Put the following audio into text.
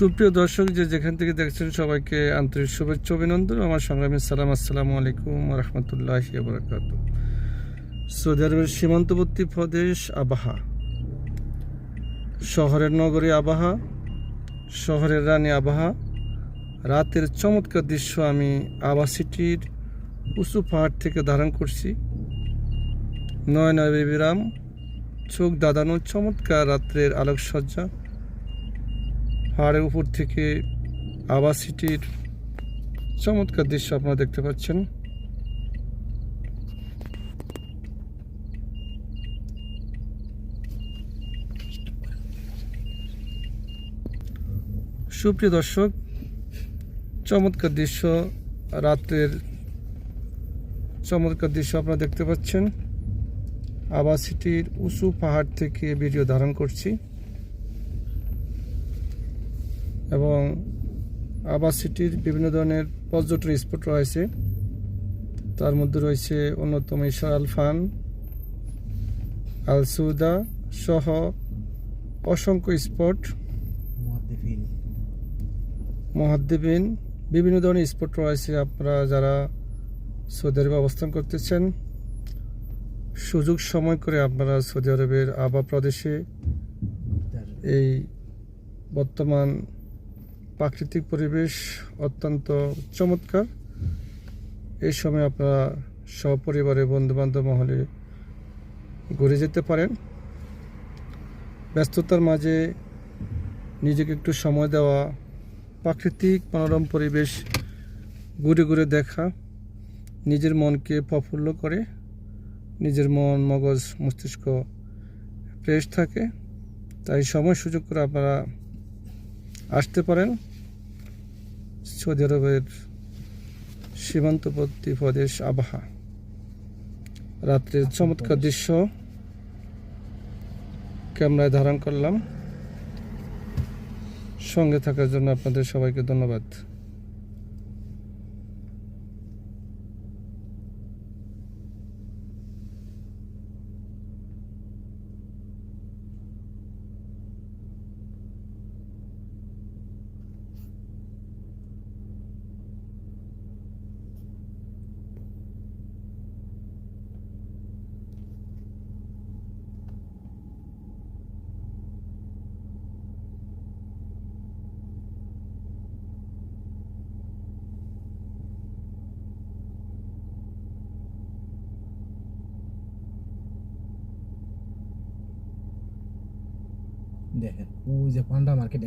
সুপ্রিয় দর্শক, যেখান থেকে দেখছেন সবাইকে আন্তরিক শুভেচ্ছা অভিনন্দন। আমার সংগ্রামী সালাম, আসসালামু আলাইকুম রহমতুল্লাহি ওয়া বারাকাতুহু। সৌদি আরবের সীমান্তবর্তী প্রদেশ আবাহা, শহরের নগরী আবাহা, শহরের রানী আবাহা। রাতের চমৎকার দৃশ্য আমি আবা সিটির উঁচু পাহাড় থেকে ধারণ করছি। নয় বিরাম, চোখ দাদানো চমৎকার রাত্রের আলোকসজ্জা। পাহাড়ের উপর থেকে আবা সিটির চমৎকার দৃশ্য আপনারা দেখতে পাচ্ছেন। সুপ্রিয় দর্শক, চমৎকার দৃশ্য, রাত্রের চমৎকার দৃশ্য আপনারা দেখতে পাচ্ছেন। আবা সিটির উঁচু পাহাড় থেকে ভিডিও ধারণ করছি এবং আবা সিটির বিভিন্ন ধরনের পর্যটন স্পট রয়েছে। তার মধ্যে রয়েছে অন্যতম ইশার আল ফান, আল সৌদা সহ অসংখ্য স্পট, মহাদ্বীপিন বিভিন্ন ধরনের স্পট রয়েছে। আপনারা যারা সৌদি আরবে অবস্থান করতেছেন, সুযোগ সময় করে আপনারা সৌদি আরবের আবা প্রদেশে এই বর্তমান প্রাকৃতিক পরিবেশ অত্যন্ত চমৎকার। এই সময় আপনারা সপরিবারে বন্ধুবান্ধব মহলে ঘুরে যেতে পারেন। ব্যস্ততার মাঝে নিজেকে একটু সময় দেওয়া, প্রাকৃতিক মনোরম পরিবেশ ঘুরে ঘুরে দেখা নিজের মনকে প্রফুল্ল করে, নিজের মন মগজ মস্তিষ্ক ফ্রেশ থাকে। তাই সময় সুযোগ করে আপনারা আসতে পারেন সৌদি আরবের সীমান্তবর্তী প্রদেশ আবাহা। রাত্রের চমৎকার দৃশ্য ক্যামেরায় ধারণ করলাম। সঙ্গে থাকার জন্য আপনাদের সবাইকে ধন্যবাদ। দেখেন ওই যে পান্ডা মার্কেট